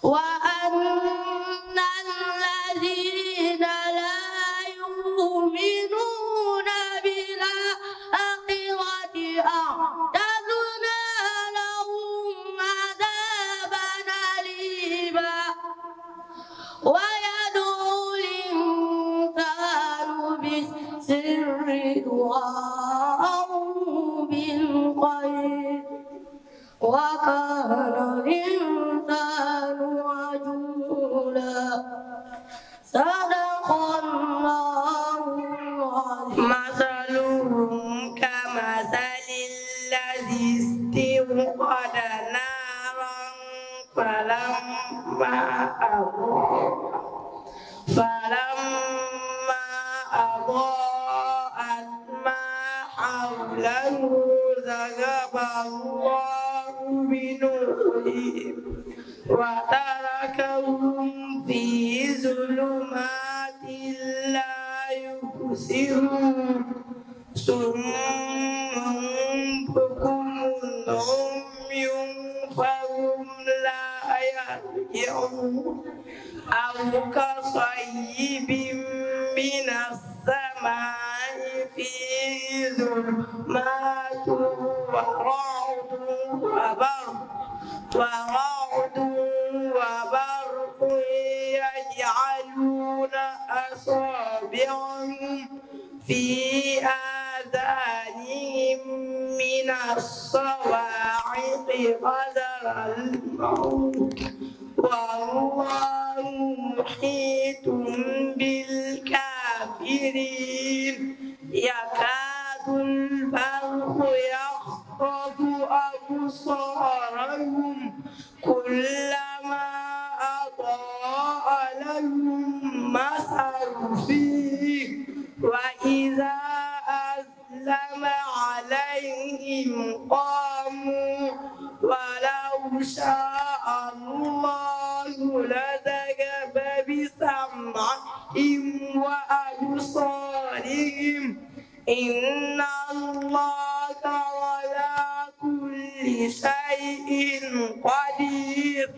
وأن الذين لا يؤمنون بالآخرة أعتدنا لهم عذابا أليما ويدعو الإنسان بالسر دعاءه بالخير وكان الإنسان عجولا صدق الله العظيم. مثلهم كمثل الذي استوقد نارا فلما أضاءت ما حوله ذهب الله بنورهم وتركهم في ظلمات لا يبصرون صم بكم عمي فهم لا يرجعون أو كصيب من السماء فيه ظلمات ورعد وبرق يجعلون أصابعهم في آذانهم من الصواعق حذر الموت والله محيط بالكافرين يكاد البرق يخطف أبصارهم كلما أضاء لهم مشوا فيه وإذا أظلم عليهم قاموا ولو شاء الله لذهب بسمعهم وأبصارهم إن الله على كل شيء قدير.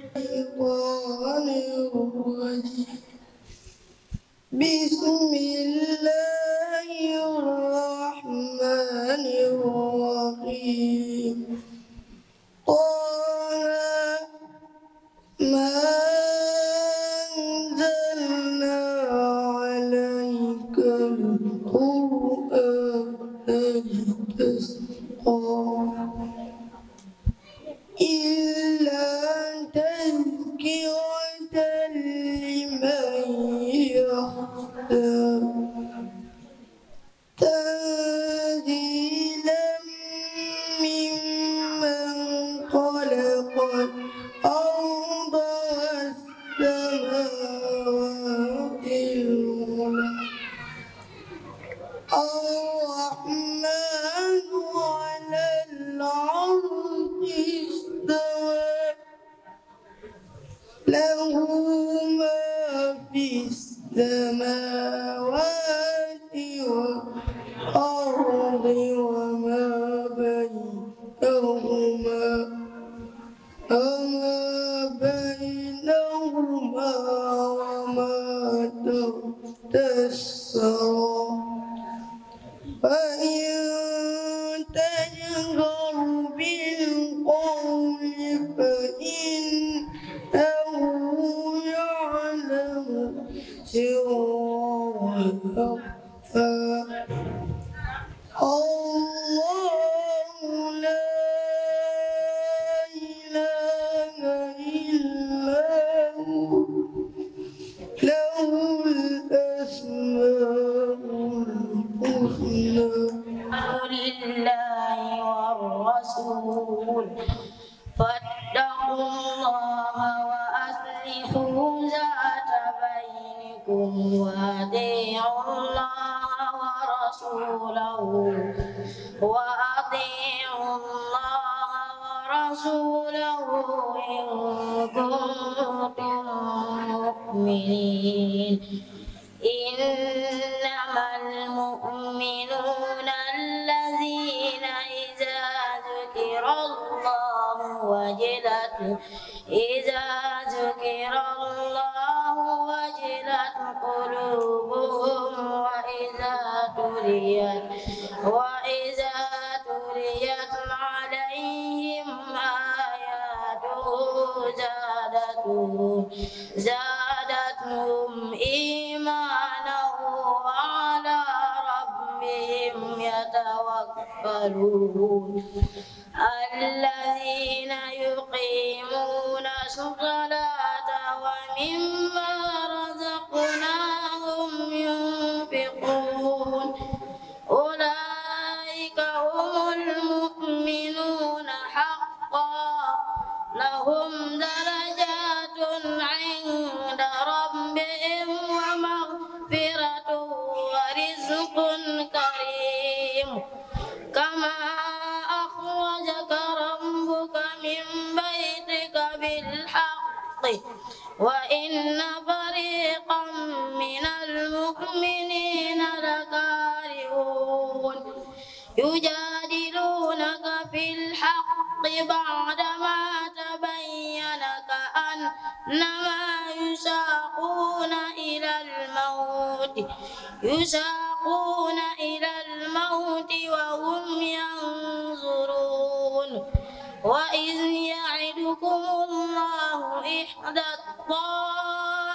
بسم الله الرحمن الرحيم. طه ما أنزلنا عليك القرآن لتشقى إلا تذكرة لمن يخشى تنزيلا ممن خلق الأرض والسماوات العلى الرحمن على العرش استوى له ما في السماوات والأرض وما بينهما وما تحت الثرى وإن تجهر بالقول فإنه يعلم السر وأخفى الله لا إله إلا هو له الأسماء الحسنى. لله والرسول فاتقوا الله وأصلحوا ذات بينكم وأطيعوا الله ورسوله إن كنتم مؤمنين. إنما المؤمنون الذين إذا ذكر الله وجلت وإذا تليت عليهم آياته زادتهم إيمانا وعلى ربهم يتوكلون الذين يقيمون الصلاة ومما رزقناهم ينفقون أولئك هم المؤمنون حقا لهم درجات عند ربهم ومغفرة ورزق كريم كما أخرجك ربك من بيتك بالحق وإن فريقا من المؤمنين لكارهون يجادلونك في الحق بعدما تبين كأنما يساقون إلى الموت وهم ينظرون وإذ يعدكم الله إحدى الطائفتين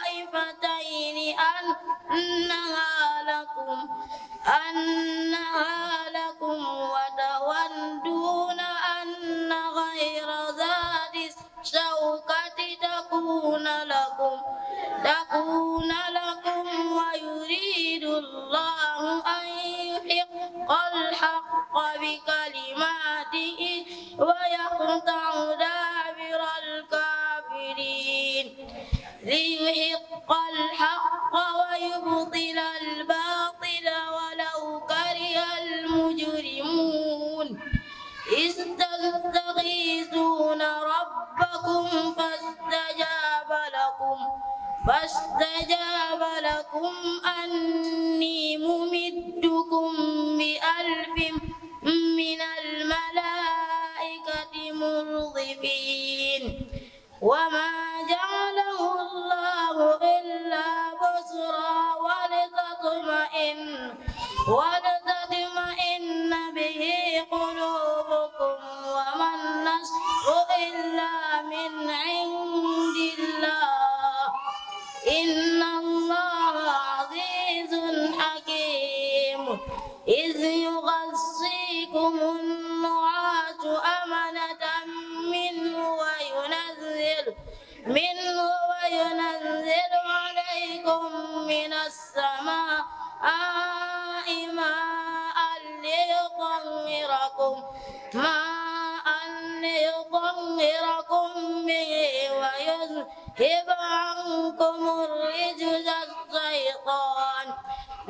أنها لكم وتودون أن غير ذات الشوكة تكون لكم ويريد الله أن يحق الحق بكلماته ويقطع دابر الكافرين ليحق الحق ويبطل الباطل ولو كره المجرمون إذ تستغيثون ربكم فاستجاب لكم أني ممدكم بألف من الملائكة مردفين وما جعله الله إلا بشرى ولتطمئن به قلوبكم وما النصر إلا من عند الله إن الله عزيز حكيم إذ يغشيكم النعاس أمنة منه وينزل عليكم من السماء ماء ليطهركم به ويذهب عنكم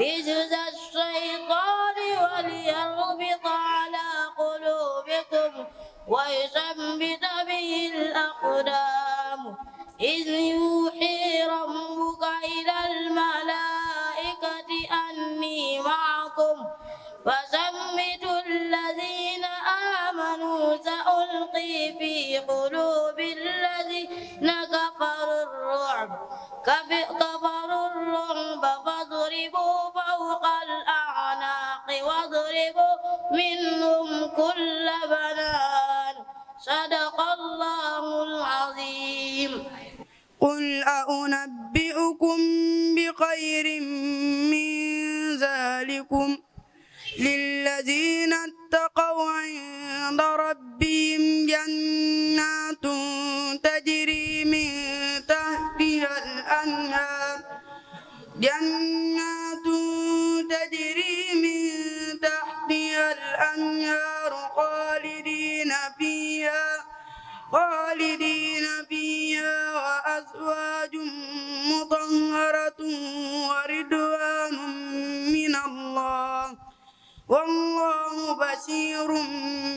رجز الشيطان وليربط على قلوبكم ويثبت به الأقدام إذ يوحي ربك إلى الملائكة أني معكم فثبتوا الذين آمنوا سألقي في قلوب الذين كفروا الرعب فاضربوا فوق الأعناق واضربوا منهم كل بنان صدق الله العظيم. قل أنبئكم بخير من ذلكم للذين اتقوا عند ربهم جنات تجري من تحتها الأنهار خالدين فيها وأزواج مطهرة ورضوان من الله والله بصير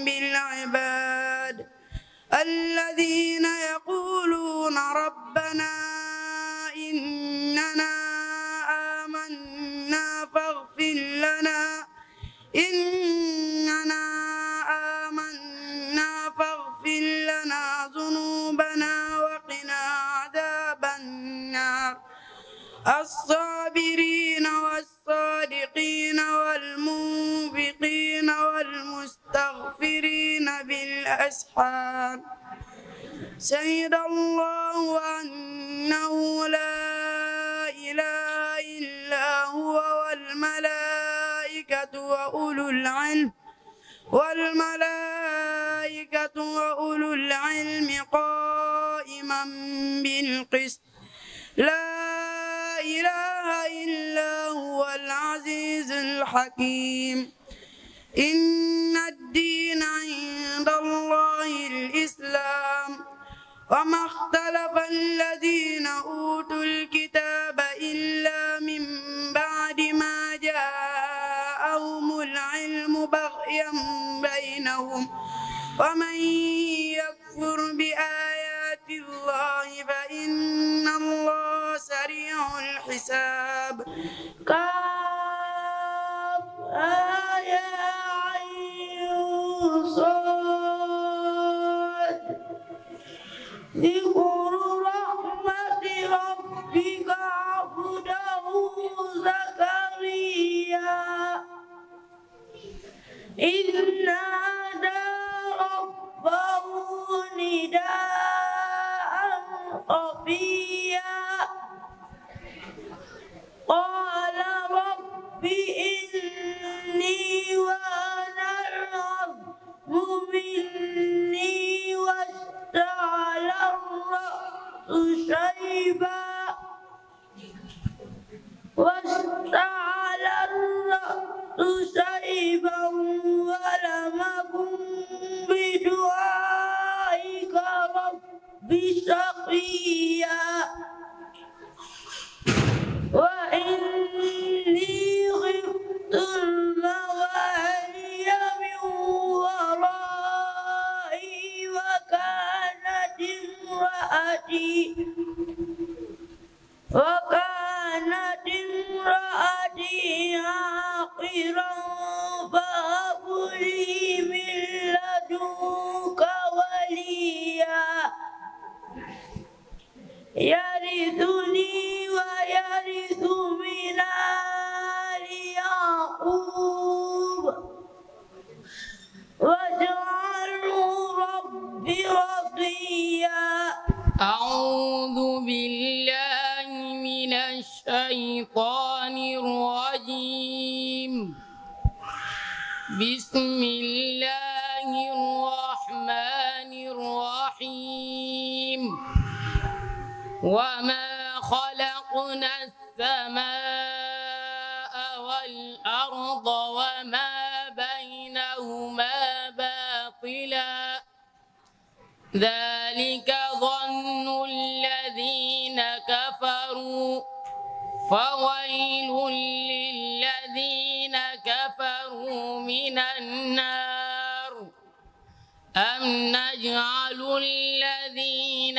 بالعباد الذين يقولون ربنا إننا آمنا فاغفر لنا ذنوبنا وقنا عذاب النار الصابرين والصادقين والمنفقين الأسحار شهد الله أنه لا إله إلا هو والملائكة وأولو العلم قائما بالقسط لا إله إلا هو العزيز الحكيم إن الدين عند الله الإسلام وما اختلف الذين أوتوا الكتاب إلا من بعد ما جاءهم العلم بغيا بينهم ومن يكفر بآيات الله فإن الله سريع الحساب كاف يا عين صاد ذكر رحمة ربك عبده زكريا إذ نادى ربه نداء خفيا قال رب إني وأنا العظم مني واشتعل الرأس شيبا ولم أكن بدعائك رب شقيا وإني خفت الموالي من ورائي وكانت امرأتي عاقرا فهب لي من لدنك وليا يرثني ويرث من آل يعقوب واجعله رب رضيا أعوذ بالله من الشيطان الرجيم بسم الله الرحمن الرحيم وما خلقنا السماء والأرض وما بينهما باطلا ذلك ظن الذين كفروا فويل للذين كفروا من النار أم نجعل الذين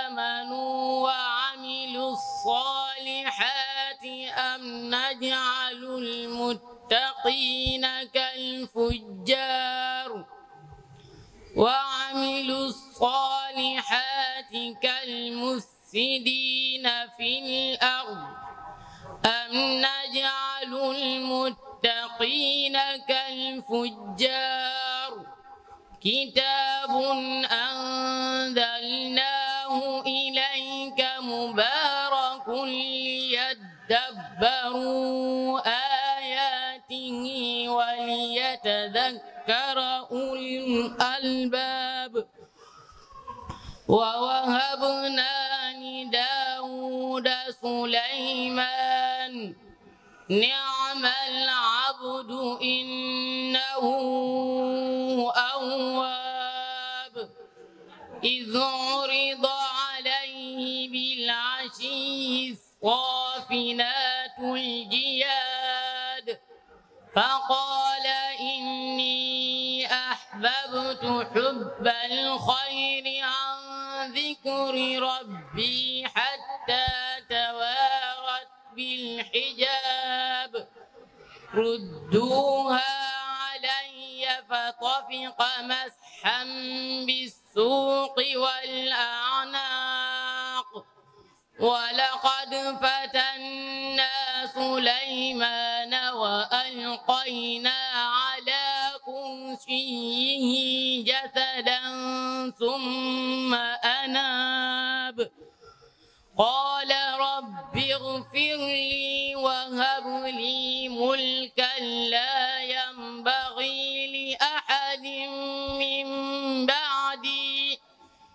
آمنوا وعملوا الصالحات أم نجعل المتقين كالفجار وعملوا الصالحات كالمفسدين في الأرض أم نجعل المتقين كالفجار كتاب أنزلناه إليك مبارك ليدبروا آياته وليتذكر أولي الألباب ووهبنا لداود سليمان نعم العبد إنه أواب إذ عرض عليه بالعشي الصافنات الجياد فقال إني أحببت حب الخير عن ذكر ربي حتى توارت بالحجاب ردوها علي فطفق مسحا بالسوق والأعناق ولقد فتنا سليمان وألقينا على كرسيه غشيه جسدا ثم أناب قال رب اغفر لي وهب لي ملكا لا ينبغي لأحد من بعدي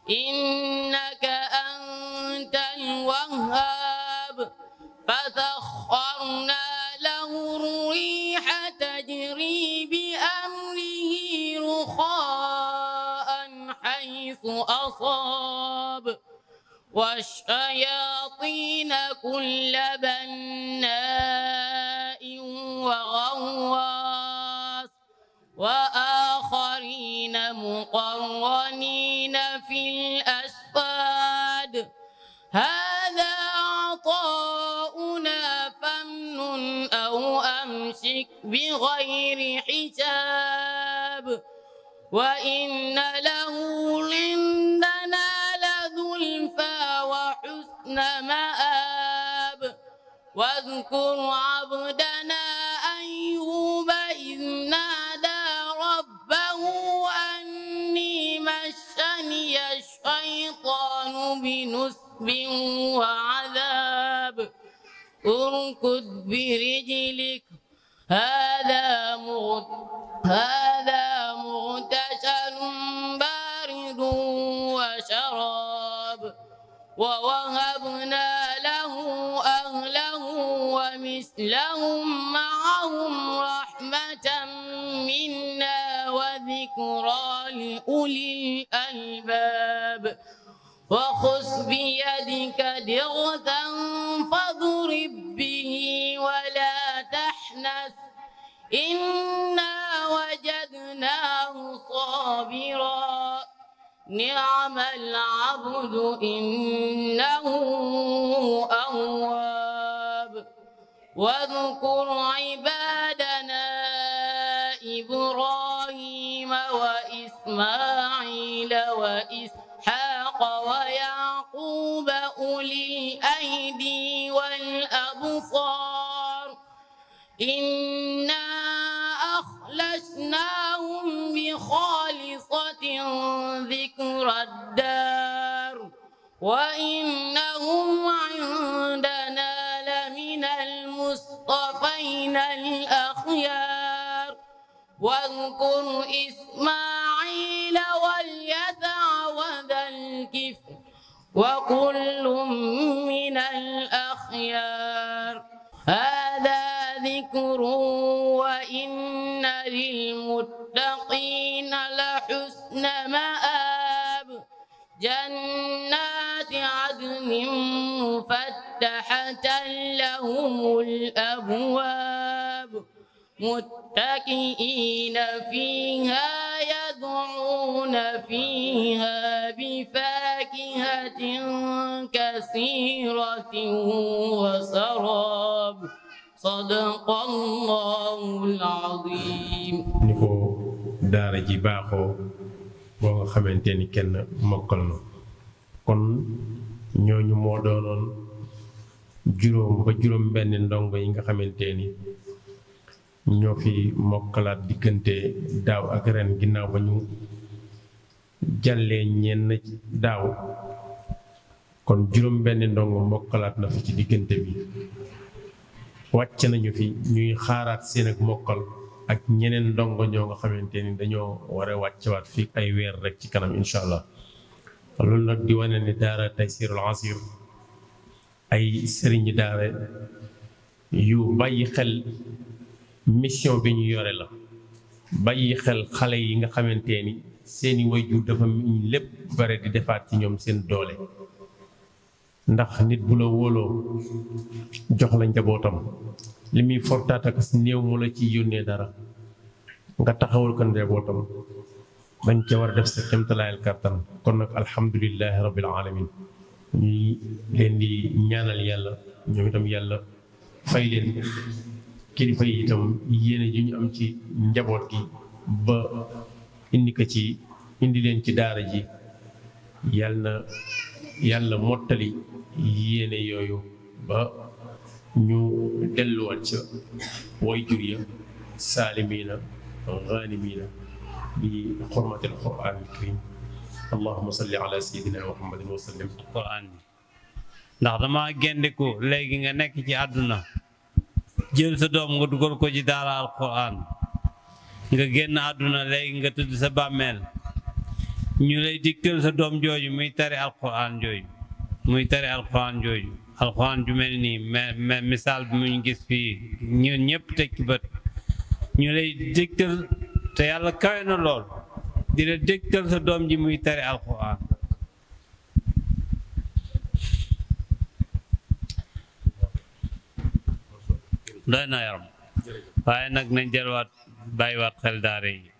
إنك أنت الوهاب فسخرنا له الريح تجري بأمره رخاء حيث أصاب والشياطين كل بناء وغواص وآخرين مقرنين في الأصفاد هذا عطاؤنا فامنن أو أمسك بغير حساب وإن له عندنا لزلفى وحسن مآب واذكر عبدنا أيوب إذ نادى ربه أني مسني الشيطان بنصب وعذاب اركض برجلك هذا مغتسل بارد وشراب ووهبنا له أهله ومثلهم معهم رحمة منا وذكرى لأولي الألباب وخذ بيدك ضغثا فاضرب به ولا تحنث إنا وجدناه صابرا نعم العبد إنه أواب واذكر عبادنا إبراهيم وإسماعيل وإسحاق ويعقوب أولي الأيدي والأبصار إنا أخلصناهم بخالصة ذكر الدار وإنهم عندنا لمن المصطفين الأخيار واذكر إسماعيل واليسع وذا الكفل وكل من الأخيار هذا ذكر وإن للمتقين لحسن مآب جنات عدن مفتحة لهم الأبواب متكئين فيها يدعون فيها بفاكهة كثيرة وسراب صدق الله العظيم ni ko daara ji baaxoo boo nga xamante ni kenn mokkal na kon ñooñu moo doonoon juróom ba juróom benn ndongo yi nga xamante ni ñoo fi mokkalaat diggante daaw ak ren ginnaaw ba ñu jàllee ñenn daaw kon juróom benn ndongo mokkalaat na fi ci diggante bi wàcc nañu fi ñuy xaaraat seen ak mokkal ak ñeneen ndongo ñoo nga xamante ni dañoo war a wàccewaat fii ay weer rek ci kanam incha allah loolu nag di wane ni daara Taysirul Asir ay sëriñi daara yu bàyyi xel mission bi ñu yore la bàyyi xel xale yi nga xamante ni seeni waajur dafa lépp bare di defaat ci ñoom seen doole ndax nit bu la wóoloo jox la njabootam li muy fortaat ak néew mu la ci yónnee dara nga taxawul ko njabootam dañ ca war a def sa kéemtalaayal kàttan kon nag alhamdulilahi rabbil alamin ñuy leen di ñaanal yàlla ñoom itam yàlla fay leen kilifa yi itam yéene ji ñu am ci njaboot gi ba indi leen ci daara ji yàlla mottali yéene yooyu ba ñu delluwaat ca way jur ya saalimiina ghanimiina بحرمة القرآن الكريم اللهم صل على سيدنا محمد وسلم. Alquran ndax dama gendiku léegi nga nekk ci àdduna jël sa doom nga dugal ko ci daara alquran nga génn àdduna léegi nga tudd sa bàmmeel ñu lay digtal sa doom jooju muy tari alquran jooju alquran ju mel nii misaal bi muñ gis fii ñun ñëpp teg ci bët ñu lay digtal te yàlla kawe na lool di la digtal sa doom ji muy tari alquran doy na yaram waaye nag nañ delluwaat bàyyiwaat xel daara yi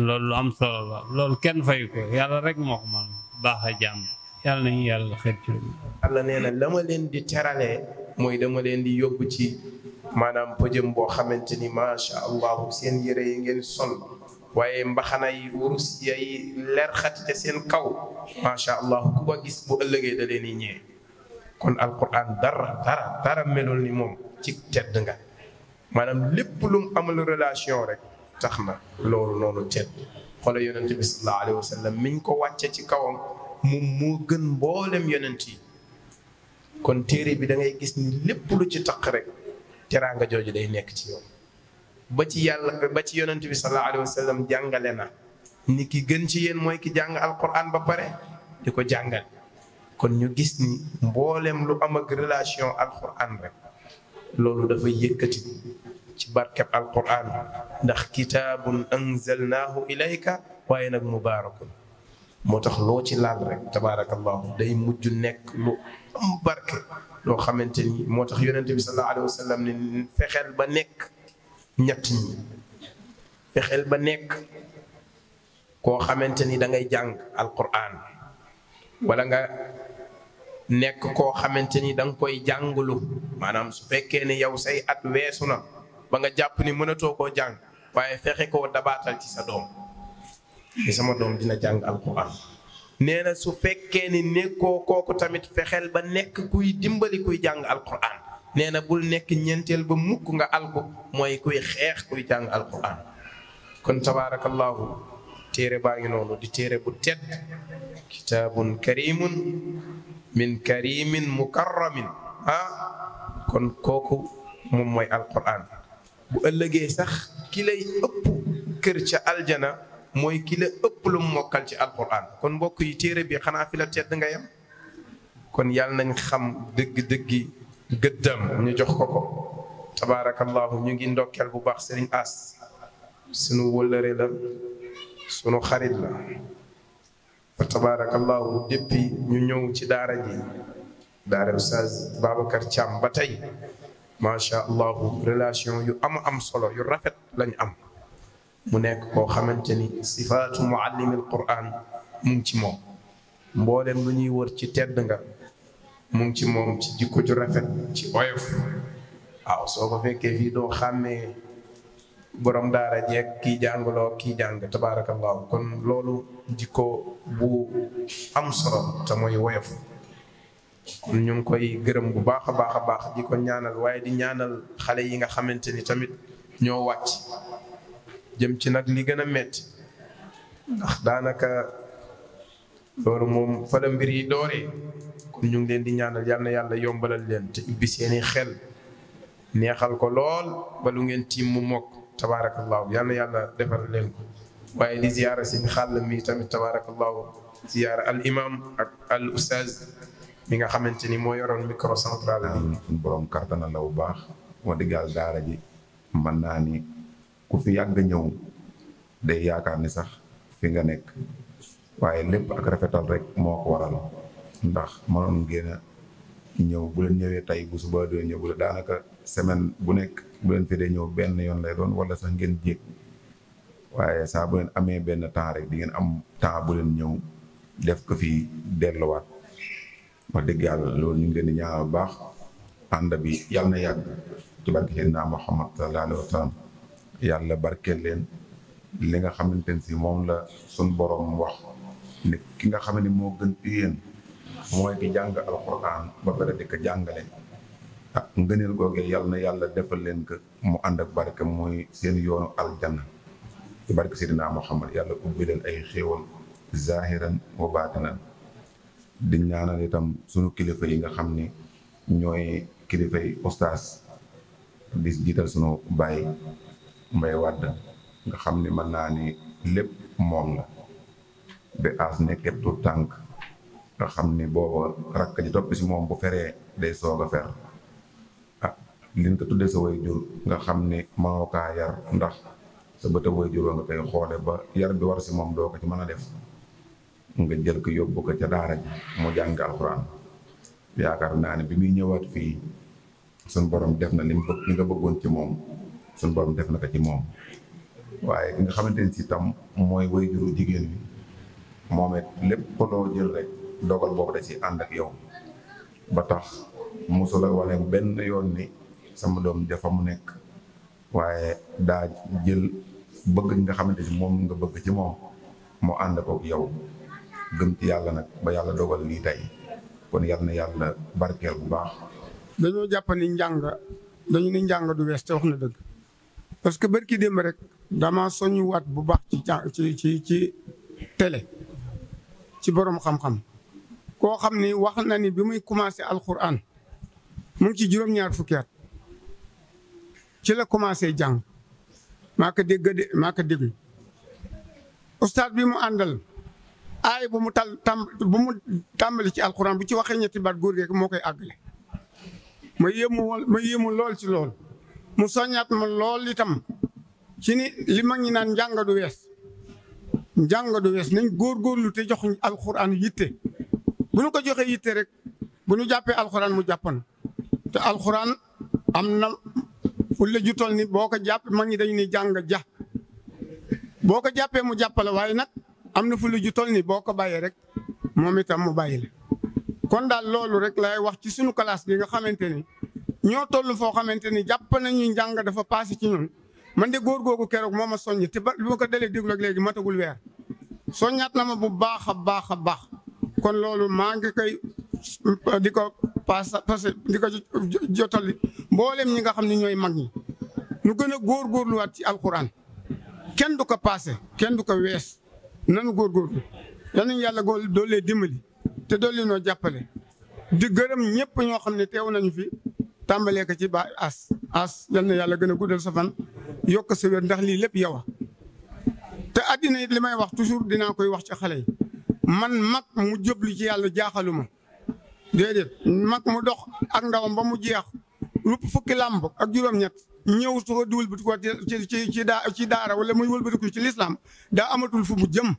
loolu lu am solo la loolu kenn fay ko yàlla rek moo ko man baax a jàmm yàlla nañu yàlla xeet ci Yàlla nee na la ma leen di teralee mooy dama leen di yóbbu ci maanaam pëjëm boo xamante ni macha allah seen yére yi ngeen sol waaye mbaxana yi wurus yay leer xatite seen kaw macha allah ku ko gis bu ëllëgee da leen di ñee kon alquran dara melul ni moom ci tedd nga maanaam lépp lu mu amal relation rek tax na loolu noonu tedd xoolal yonent bi sallallahu alayhi wa sallam miñ ko wàcce ci kawam moom moo gën mboolem yonent yi kon téere bi da ngay gis ni lépp lu ci taq rek teraanga jooju day nekk ci yow ba ci yàlla ba ci yonent bi sallallahu alayhi wa sallam jàngale na ni ki gën ci yéen mooy ki jàng alquran ba pare di ko jàngal kon ñu gis ni mboolem lu am ak relation alquran rek loolu dafa yëkkati ci barkeb alquran ndax kitaabun anzalnaahu ilayka waaye nag mubaarakun moo tax loo ci laal rek tabaarakallahu day mujj nekk lu am barke loo xamante ni moo tax yonente bi sallallahu alayhi wa sallam ne fexeel ba nekk ñett ñi fexeel ba nekk koo xamante ni da ngay jàng alquran wala nga nekk koo xamante ni da nga koy jàngulu maanaam su fekkee ne yow say at weesu na ba nga jàpp ni mënatoo koo jàng waaye fexe koo dabaatal ci sa doom ni sama doom dina jàng alquran nee na su fekkee ni nekkoo kooku tamit fexeel ba nekk kuy dimbali kuy jàng alquran nee na bul nekk ñeenteel ba mukk nga alku mooy kuy xeex kuy jàng alquran kon tabaarakallahu téere baa ngi noonu di téere bu tedd kitaabun karimun min karimin mukarramin kon kooku moom mooy alquran bu ëllëgee sax ki lay ëpp kër ca aljana mooy ki la ëpp lu mokkal ci alquran kon mbokk yi téere bi xanaa fi la tedd nga yam kon yàlla nañ xam dëgg-dëggi gëddam ñu jox ko ko tabaarakallahu ñu ngi ndokkeel bu baax sëriñ As sunu wëllëre la sunu xarit la fa tabaarakallahu depuis ñu ñëw ci daara ji daara Oustaz Babacar Thiam ba tey macha allahu relation yu am solo yu rafet lañ am mu nekk koo xamante ni sifaatu muallimil quran mu ngi ci moom mboolem lu ñuy wër ci tedd nga mu ngi ci moom ci jikko ju rafet ci oyof waaw soo ko fekkee fii doo xàmmee borom daara jeeg kii jàngaloo kii jàng tabaarakallahu kon loolu jikko bu am solo te mooy woyof kon ñu ngi koy gërëm bu baax a baax di ko ñaanal waaye di ñaanal xale yi nga xamante ni tamit ñoo wàcc jëm ci nag li gën a metti ndax daanaka loolu moom fa la mbir yi dooree kon ñu ngi leen di ñaanal yal na yàlla yombalal leen te ibbi seeni xel neexal ko lool ba lu ngeen tiim mu mokk tabaarakallahu yal na yàlla defal leen ko waaye di ziyaara seen xàll mi tamit tabaarakallahu ziyaara al imam ak al ustaz mi nga xamante ni moo yoroon micro central bi. suñu borom kartana la bu baax moo diggal daara ji mën naa ni ku fi yàgg ñëw day yaakaar ni sax fi nga nekk waaye lépp ak rafetal rek moo ko waral ndax mënoon ngeen a ñëw bu leen ñëwee tey bu suba doo ñëw bu la daanaka semaine bu nekk bu leen fi dee ñëw benn yoon lay doon wala sax ngeen jéeg waaye saa bu leen amee benn temps rek di ngeen am temps bu leen ñëw def ko fi delluwaat wax dëgg yàlla loolu ñu ngi leen di ñaanal bu baax ànd bi yàlla na yàgg ci barke Seydina Muhammad sallallahu alayhi wa sallam yàlla barkeel leen li nga xamante ne si moom la suñ borom wax ne ki nga xam ne moo gën ci yéen mooy ki jàng alquran ba pare di ko jàngale ah ngëneel googee yàlla na yàlla defal leen ko mu ànd ak barke mooy seen yoonu aljanna ci barke Seydina Muhammad yàlla ubbi leen ay xéewal zahiran wa baatinan di ñaanal itam sunu kilifa yi nga xam ni ñooy kilifa yi ustaas di jiital sunu baay Mbay Wàdd nga xam ni mën naa ni lépp moom la ba as nekkee tu tànk nga xam ni booba rakk ji topp si moom bu feree day soog a fer liñ ko tuddee sa way jur nga xam ni mënoo kaa yar ndax sa bëta way jur nga koy xoole ba yar bi war si moom doo ko ci mën a def nga jël ko yóbbu ko ca daara ji mu jàng alxuraan yaakaar naa ne bi muy ñëwaat fii suñ borom def na li nga bëggoon ci moom suñ borom def na ko ci moom waaye ki nga xamante ni si tam mooy way juru jigéen bi moom it lépp loo jël rek dogal boobu da ci ànd ak yow ba tax musula wane benn yoon ni sama doom dafa mu nekk waaye daa jël bëgg nga xamante ni moom nga bëgg ci moom mu ànd ko yow gëm ci yàlla nag ba yàlla dogal lii tey kon yal na yàlla barkeel bu baax. dañoo jàpp ni dañu ni njàng du wees te wax na dëgg parce que barki démb rek dama soññuwaat bu baax ci télé ci borom xam-xam koo xam ni wax na ni bi muy commencé alxuraan mu ngi ci juróom-ñaar fukki at ci la commencé jàng maa ko déglu ustaas bi mu àndal aay bu mu tàmbali ci alxuraan bu ci waxee ñetti baat góor gi moo koy àggale ma yéemu lool ci lool mu soññaat ma lool itam ci ni li mag ñi naan njàng du wees nañ góorgóorlu te jox alxuraan yitte bu ñu ko joxee yitte rek bu ñu jàppee alxuraan mu jàppan te alxuraan am na fu la ju toll ni boo ko jàppee mag ñi dañu ni jàng ja boo ko jàppee mu jàppale waaye nag am na fu la ju toll ni boo ko bàyyee rek moom itam mu bàyyi la kon daal loolu rek lay wax ci sunu classe gi nga xamante ni ñoo toll foo xamante ni jàpp nañu njàng dafa passé ci ñun man de góor googu keroog moo ma soññ te ba li ma ko dalee déglu ak léegi matagul weer soññaat na ma bu baax a baax kon loolu maa ngi koy di ko passé di ko jotali mboolem ñi nga xam ne ñooy mag ñi ñu gën a góorgóorluwaat ci alxuraan kenn du ko passé kenn du ko wees nanu góorgóorlu yal nañu yàlla doolee dimbali te doole noo jàppale di gërëm ñëpp ñoo xam ne teew nañu fi tàmbalee ko ci ba as yal na yàlla gën a guddal sa fan yokk sa wér ndax lii lépp yow a te àddina it li may wax toujours dinaa koy wax ci xale yi man mag mu jëblu ci yàlla jaaxaluma déedéet mag mu dox ak ndawam ba mu jeex lu fukki làmb ak juróom-ñett ñëw su ko di wëlbatiku ci daara wala muy wëlbatiku ci lislaam daa amatul fu mu jëm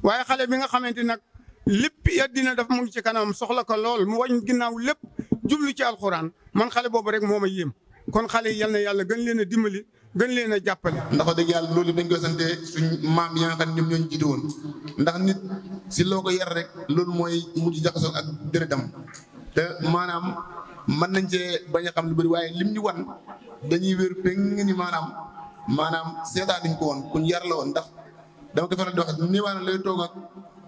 waaye xale bi nga xamante nag lépp àddina dafa mu ngi ci kanam soxla ko lool mu wañ ginnaaw lépp jublu ci alxuraan man xale boobu rek moo ma yéem kon xale yi yal na yàlla gën leen a dimbali gën leen a jàppale. ndax wax dëgg yàlla loolu dañ koy sante suñ maam yi nga xam ne ñoom ñoo jiite woon ndax nit si loo ko yar rek loolu mooy mujj jaxasoo ak dërëtam te maanaam mën nañ cee bañ a xam lu bëri waaye lim ñu wan dañuy wér péng ni maanaam seetaan dañ ko woon kuñ yar la woon ndax dama ko faral di wax ni maanaam lay toog ak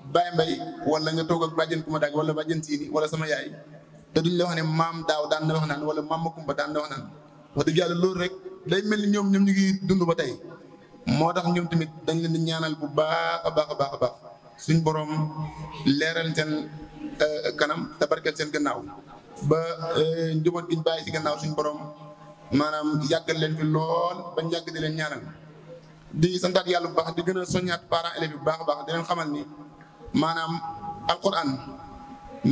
Baye Mbaye wala nga toog ak bàjjen Kumba Daag wala bàjjen Siini wala sama yaay te duñ la wax ne maam daaw daan na wax naan wala maam Makumba daan na wax naan wax dëgg yàlla loolu rek day mel ni ñoom ñu ngi dund ba tey moo tax ñoom tamit dañ leen di ñaanal bu baax a baax suñ borom leeral seen kanam te barkeel seen gannaaw ba njaboot gi ñu bàyyi si gannaaw suñ borom maanaam yàggal leen fi lool bañ yàgg di leen ñaanal di santaat yàlla bu baax di gën a soññaat parents élèves bu baax a baax di leen xamal ni maanaam alquran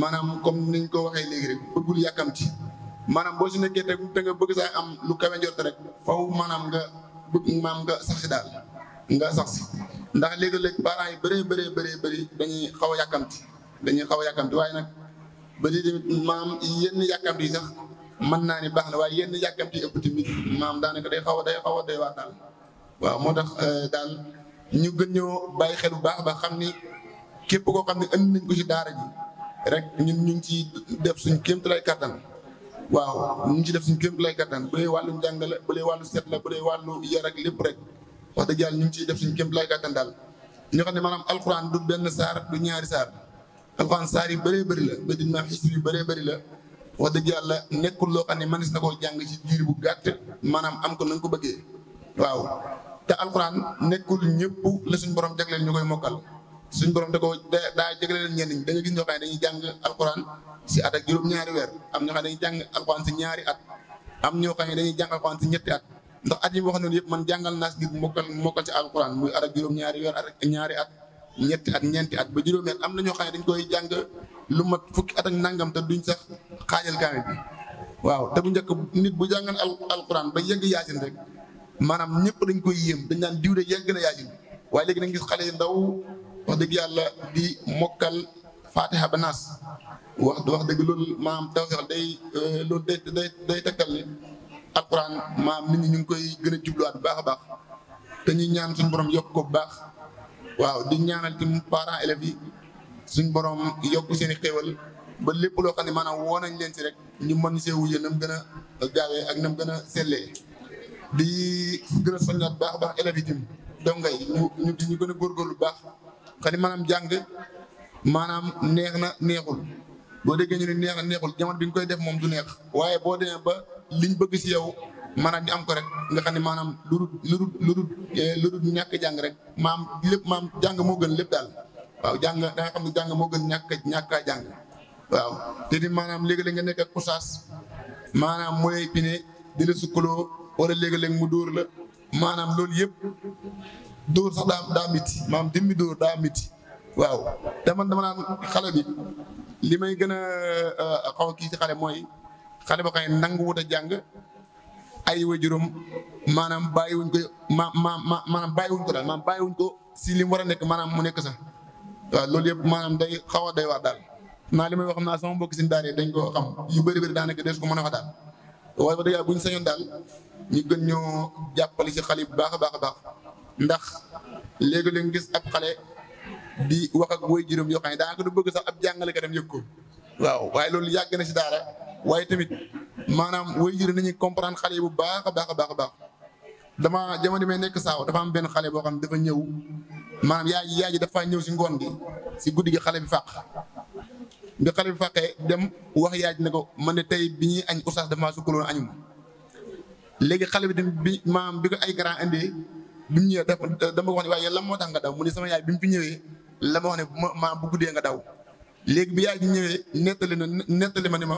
maanaam comme niñ ko waxee léegi rek bëggul yàkkamti maanaam boo si nekkee te nga bëgg saa am lu kawe njort rek faw maanaam nga bëgg nga sax si daal nga sax si ndax léegi-léeg parents yi bëri dañuy xaw a yàkkamti waaye nag bëri tamit maanaam yenn yàkkamti yi sax mën naa ni baax na waaye yenn yàkkamti yi ëpp tamit maanaam daanaka day xaw a doy waar daal waaw moo tax daal ñu gën ñoo bàyyi xel bu baax a baax xam ni képp koo xam ne andi nañ ko ci daara ji rek ñun ñu ngi ciy def suñ kéemtalaay kattan waaw ñu ngi ci def suñ kéemtalaay kattan bu dee wàllu njàngale bu dee wàllu set la bu dee wàllu yar ak lépp rek wax dëgg yàlla ñu ngi ciy def suñ kéemtalaay kattan daal ñoo xam ne maanaam alxuraan du benn saar du ñaari saar alxuraan saar yi bëree bëri la ba di ma xis yu bëree bëri la wax dëgg yàlla nekkul loo xam ne mënees na koo jàng ci diir bu gàtt maanaam am ko na nga ko bëggee waaw te alquran nekkul ñëpp la suñ borom jagleel ñu koy mokkal suñ borom daa jagleel ñenn ñi da nga gis ñoo xam ne dañuy jàng alquran si at ak juróom-ñaari weer am ñoo xam ne dañuy jàng alquran si ñaari at am ñoo xam ne dañuy jàng alquran si ñetti at ndax at yi wax noonu yëpp man jàngal naa si ngir mokkal ci alquran muy at ak juróom-ñaari weer at ak ñaari at ñetti at ñeenti at ba juróomi at am na ñoo xam ne dañ koy jàng lu mat fukki at ak nangam te duñ sax xaajal kaamil bi waaw te bu njëkk nit bu jàngal alquran ba yegg yaasin rek maanaam ñëpp dañ koy yéem dañ naan diw de yegg na yaasin waaye léegi dañ gis xale yu ndaw wax dëgg yàlla di mokkal fatiha ba naas wax dëgg loolu maanaam tawfeex day loolu day tegtal ni alquran maanaam nit ñi ñu ngi koy gën a jubluwaat bu baax a baax te ñuy ñaan suñu borom yokk ko bu baax waaw di ñaanal ci parents élèves yi suñ borom yokk seen i xéewal ba lépp loo xam ne maanaam woo nañ leen si rek ñu mën see wujje nam gën a gaawee ak nam gën a sellee di gën a soññaat baax a baax élèves yi tamit donga yi ñu gën a góorgóorlu baax xam ne maanaam jàng maanaam neex na neexul boo déggee ñu ne neex na neexul jamono bi nga koy def moom du neex waaye boo demee ba liñ bëgg si yow maanaam ñu am ko rek nga xam ne maanaam lu dul ñàkk jàng rek maam lépp maam jàng moo gën lépp daal waaw jàng da nga xam ne jàng moo gën ñàkk a jàng waaw te ni maanaam léegi-léeg nga nekk ak oustaz maanaam mu lay pine di la sukkaloo wala léegi-léeg mu dóor la maanaam loolu yëpp dóor sax daa miti maanaam dimmi dóor daa miti waaw te man dama naan xale bi li may gën a xaw a kii ci xale mooy xale boo xam ne nangu wut a jàng ay waajuram maanaam bàyyiwuñ ko maanaam bàyyiwuñ ko daal maanaam bàyyiwuñ ko si li mu war a nekk maanaam mu nekk sax waaw loolu yëpp maanaam day xaw a day wax daal naa li may wax xam naa sama mbokk si daara dañ koo xam yu bëri bëri daanaka des ko mën a wax daal waaye ba dëgg yàlla bu ñu sañoon daal ñu gën ñoo jàppale si xale yi bu baax a baax a baax ndax léegi-léegi gis ab xale di wax ak waajuram yoo xam ne daanaka du bëgg sax ab jàngalekatam yëg ko waaw waaye loolu yàgg na si daara waaye tamit maanaam waajur nañuy comprendre xale yi bu baax a baax a baax a baax dama jamono may nekk saaw dafa am benn xale boo xam ne dafa ñëw maanaam yaay ji dafa ñëw si ngoon gi si guddi gi xale bi fàq bi xale bi fàqee dem wax yaay ji ne ko man ne tey bi ñuy añ oustaz dafa maa sukkaloon añum léegi xale bi tamit bi maanaam bi ko ay grand indee bi mu ñëwee dama wax ne waaye lan moo tax nga daw mu ne sama yaay bi mu fi ñëwee la ma wax ne maanaam bu guddee nga daw léegi bi yaay ji ñëwee nettali ma ne ma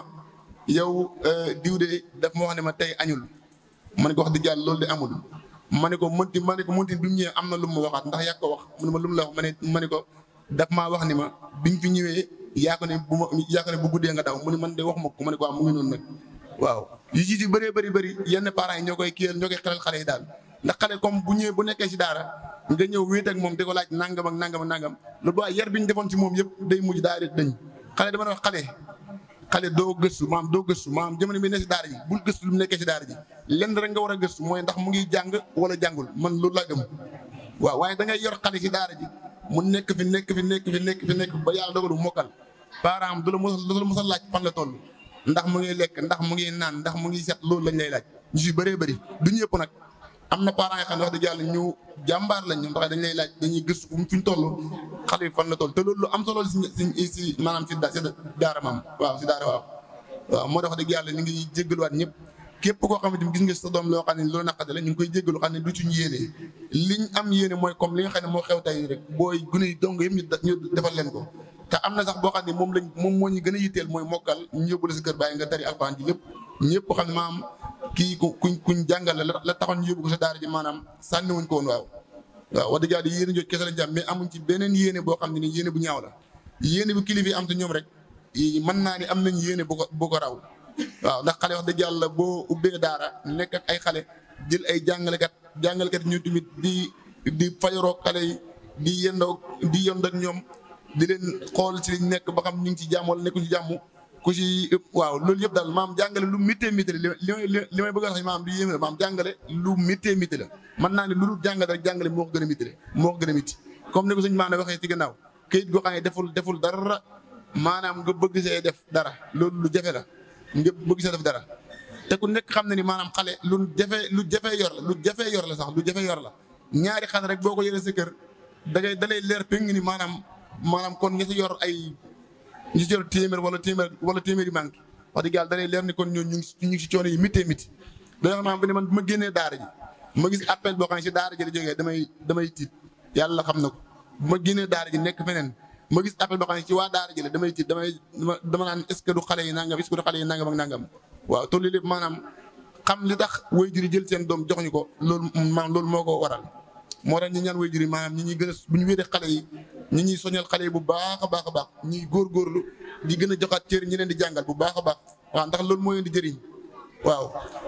yow diw de daf ma wax ne ma tey añul ma ne ko wax dëgg yàlla loolu de amul ma ne ko mënti bi mu ñëwee am na lu ma waxaat ndax yaa ko wax mu ne ma lu mu la wax ma ne ko daf maa wax ni ma bi nga fi ñëwee yaa ko ne bu guddee nga daw mu ne man de wax ma ko ma ne ko mu ngi noonu nag waaw yu ci si bëree bëri yenn parents yi ñoo koy xelal xale yi daal ndax xale comme bu ñëwee bu nekkee si daara nga ñëw wéet ak moom di ko laaj nangam ak nangam ak nangam loolu ba yar bi ñu defoon ci moom yëpp day mujj daal di dañ xale dama wax xale doo gëstu maam jamono bi ne si daara ji bul gëstu lu mu nekkee si daara ji lenn rek nga war a gëstu mooy ndax mu ngi jàng wala jàngul man loolu laa gëm waaw waaye da ngay yor xale si daara ji mu nekk fi ba yàlla dogalu mokkal parent am du la mos a laaj fan la toll ndax mu ngi lekk ndax mu ngi naan ndax mu ngi set loolu lañ lay laaj ñu si bëree bëri du ñëpp nag am na parents yi xam ne wax dëgg yàlla ñu jàmbaar lañ ñoom ndax dañ lay laaj dañuy gëstu fi ñu toll xale bi fan la toll te loolu lu am solo si maanaam si daara maam waaw si daara waaw moo tax wax dëgg yàlla ñu ngi jéggaluwaat ñëpp képp koo xamante ni gis nga sa doom loo xam ne loolu naqade la ñu ngi koy jéggalu xam ne du suñu yéene liñ am yéene mooy comme li nga xam ne moo xew tey rek booy gune yi dong yëpp ñu defal leen ko te am na sax boo xam ne moom moo ñu gën a yitteel mooy mokkal ñu yóbbu la sa kër bàyyi nga tari alxuraan ji lépp ñëpp xam ne maanaam kii kuñ jàngal la taxoon ñu yóbbu ko sa daara ji maanaam sànniwuñ ko woon waaw wax dëgg yàlla yéene jooju kese lañ jàmm mais amuñ ci beneen yéene boo xam ne ni yéene bu ñaaw la yéene bu kilifa yi am te ñoom rek mën naa ni am nañ yéene bu ko raw waaw ndax xale wax dëgg yàlla boo ubbee daara nekk ak ay xale jël ay jàngalekat ñu tamit di fayaroo xale yi di yend ak ñoom di leen xool ci liñ nekk ba xam ñu ngi ci jàmm wala nekkuñ ci jàmm ku ci waaw loolu yëpp daal maam jàngale lu méttee li may bëgg a wax maam du yéeme maam jàngale lu méttee la mën naa ne lu dul jàngale rek jàngale moo ko gën a métti comme ni ko suñ maanaam waxee ci gannaaw këyit goo xam ne deful dara maanaam nga bëgg see def dara loolu lu jafe la nga bëgg see def dara te ku nekk xam ne ni maanaam xale lu jafee yor la sax lu jafee yor la ñaari xale rek boo ko yoree sa kër da lay leer péng ni maanaam kon ñi si yor téeméer wala téeméer yu manqué wax dëgg yàlla da lay leer ni kon ñoo ñu ngi si coono yi méttee dañoo xam ne man bu ma génnee daara ji ma gis appel boo xam ne si daara ji la jógee damay tiit yàlla xam na ko bu ma génnee daara ji nekk feneen ma gis appel boo xam ne ci waa daara ji la damay tiit dama naan est-ce que du xale yi nangam est-ce que du xale yi nangam ak nangam waaw te lépp maanaam xam li tax waajur yi jël seen doom jox ñu ko loolu maanaam loolu moo ko waral moo tax ñu ñaan waajur yi maanaam ñi ñuy gën a bu ñu wéeree xale yi ñi ñuy soñal xale yi bu baax a baax a baax ñuy góorgóorlu di gën a joxaat cër ñi leen di jàngal bu baax a baax waaw ndax loolu moo leen di jëriñ waaw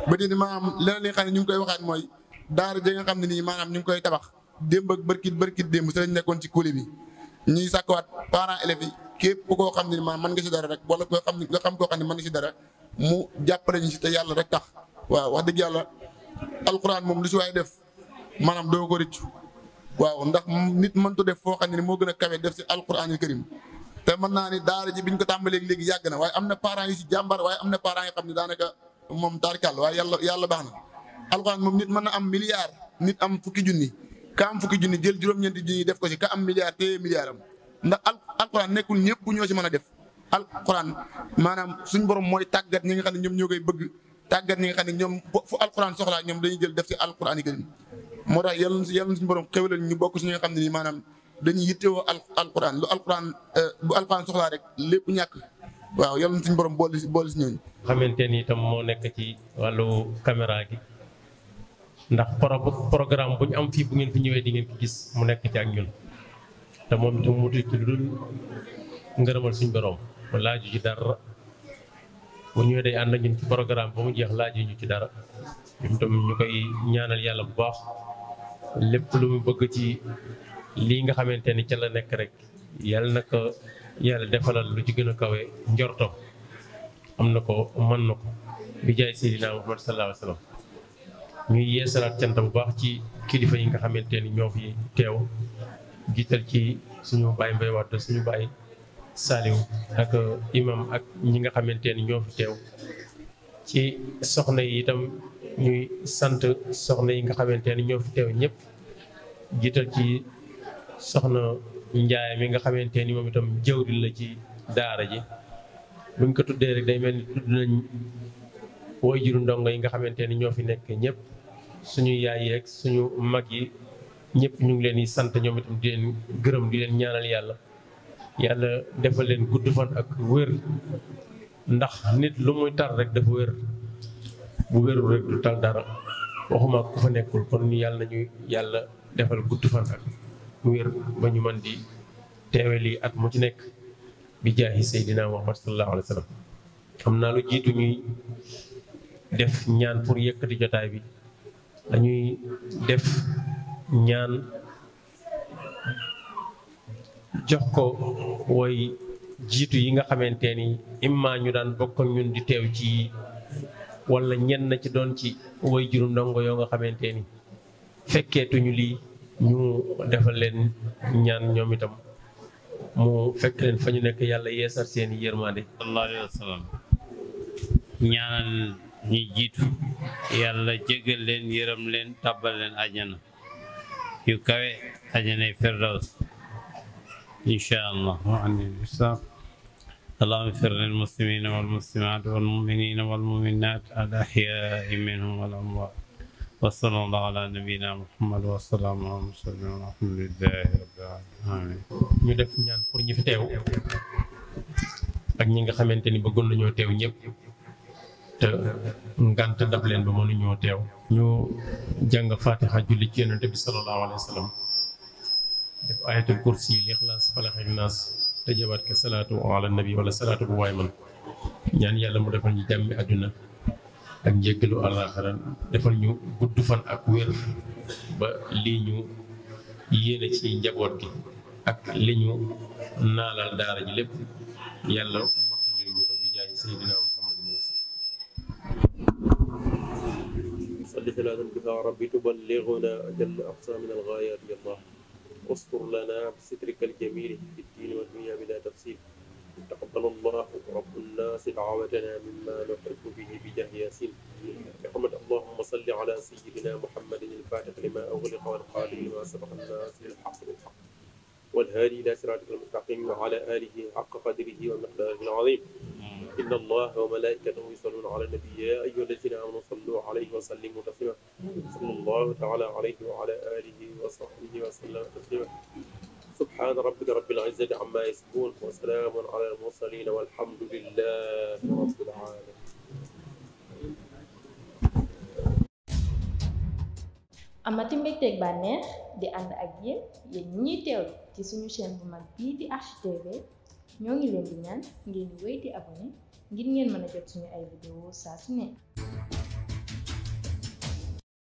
ba tey maanaam leneen li nga xam ne ñu ngi koy waxaat mooy daara ja nga xam ne nii maanaam ñu ngi koy tabax démb ak barkit démb si lañ nekkoon ci kuuli bi ñuy sàkkuwaat parents élèves yi képp koo xam ne ni maanaam mën nga si dara rek wala koo xam ne nga xam koo xam ne mën nga si dara mu jàppale ñu si te yàlla rek tax waaw wax dëgg yàlla alxuraan moom lu si waay def maanaam doo ko rëccu waaw ndax nit mëntu def foo xam ne ni moo gën a kawe def si alxuraanul karim te mën naa ni daara ji biñ ko tàmbalee léegi yàgg na waaye am na parents yu si jàmbar waaye am na parents yoo xam ne daanaka moom taarikal waaye yàlla baax na alxuraan moom nit mën na am milliard nit am fukki junni ka am fukki junni jël juróom-ñeenti junni def ko si ka am milliard téye milliard am ndax alxuraan nekkul ñëpp ñoo si mën a def alxuraan maanaam suñ borom mooy tàggat ñi nga xam ne ñoom ñoo koy bëgg tàggat ñi nga xam ne ñoom fu alxuraan soxlaa ñoom dañuy jël def si alxuraan yi karim moo tax yàlla suñu borom xéwalal ñu bokk si ñi nga xam ne nii maanaam dañuy yittewoo alxuraan lu alxuraan bu alxuraan soxlaa rek lépp ñàkk waaw yàlla suñu borom boole si ñooñu. xamante ni itam moo nekk ci wàllu caméra gi ndax programme bu ñu am fii bu ngeen fi ñëwee di ngeen ko gis mu nekk ci ak ñun te moom itam mu ci lu dul ngërëmal suñu borom laaju ci dara bu ñëwee day ànd ak ñun ci programme ba mu jeex laaju ñu ci dara ñun itam ñu koy ñaanal yàlla bu baax lépp lu mu bëgg ci lii nga xamante ni ca la nekk rek yàlla na ko yàlla defalal lu ci gën a kawe njortom am na ko mën na ko bi jaay Seydina Muhammad sallallahu alayhi wa sallam ñuy yeesalaat cant bu baax ci kilifa yi nga xamante ni ñoo fi teew jiital ci suñu baay Mbay Wàdd suñu baay Saliou ak imam ak ñi nga xamante ni ñoo fi teew ci soxna yi itam ñuy sant soxna yi nga xamante ni ñoo fi teew ñëpp jiital ci soxna Njaay mi nga xamante ni moom itam jëwriñ la ci daara ji buñ ko tuddee rek day mel ni tudd nañ woy juru ndongo yi nga xamante ni ñoo fi nekk ñëpp suñu yaay yeeg suñu mag yi ñëpp ñu ngi leen di sant ñoom itam di leen gërëm di leen ñaanal yàlla defal leen gudd fan ak wér ndax nit lu muy tar rek dafa wér bu wérul rek du tal dara waxuma ku fa nekkul kon yàlla nañu yàlla defal gudd fan ak wér ba ñu mën di teewe lii at mu ci nekk bi jaahi Seydina Muhammad sallallahu alayhi wa sallam xam naa lu jiitu ñuy def ñaan pour yëkkati jotaay bi dañuy def ñaan jox ko woy jiitu yi nga xamante ni imma ñu daan bokk ak ñun di teew ci wala ñenn ci doon ci woy juróom ndongo yoo nga xamante ni fekkeetuñu lii ñu defal leen ñaan ñoom itam mu fekk leen fa ñu nekk yàlla yeesal seeni yërmande sallallahu alayhi wa sallam ñaanal ñi jiitu yàlla jégal leen yërëm leen tàbbal leen ajana yu kawe ajanay firdaws insha allah wa anil islam اللهم اغفر للمسلمين والمسلمات والمؤمنين والمؤمنات الأحياء منهم والأموات وصلى الله على نبينا محمد والسلام على المرسلين والحمد لله رب العالمين ñu def ñaan pour ñi fi teew ak ñi nga xamante ni bëggoon nañoo teew ñëpp te ngant dab leen ba mënuñoo teew ñu jàng fatiha julli ci yonente bi sallallahu alayhi wa sallam def ayatul kursi lixlaas falax ak naas te jabaat ke salaatu ala nabi wala salaatu bu waay man ñaan yàlla mu defal ñu jàmmi àdduna ak njéggalu àllaaxira defal ñu gudd fan ak wér ba lii ñu yéene ci njaboot gi ak li ñu naalal daara ji lépp yàlla mottali ñu ko bi jaay Seydina Muhammad صلي صلاة بها ربي تبلغنا أجل أقصى من الغايات يا الله واستر لنا بسترك الجميل في الدين والدنيا بلا تفصيل تقبل الله رب الناس دعوتنا مما نحب به بجاه ياسين محمد اللهم صل على سيدنا محمد الفاتح لما أغلق والقادم لما سبق الناس للحق بالحق والهادي إلى صراطك المستقيم وعلى آله حق قدره ومقداره العظيم إن الله وملائكته يصلون على النبي يا أيها الذين آمنوا صلوا عليه وسلموا تسليما صلى الله تعالى عليه وعلى آله وصحبه وسلم تسليما سبحان ربك رب العزة عما يصفون وسلام على المرسلين والحمد لله رب العالمين. amati mbégteeg bànneex di ànd ak yéen ñiy teewlu ci suñu chaîne bu mag bii di HTV ñoo ngi leen di ñaan ngeen di wéy di abonné ngir ngeen mën a jot suñu ay vidéo saa su ne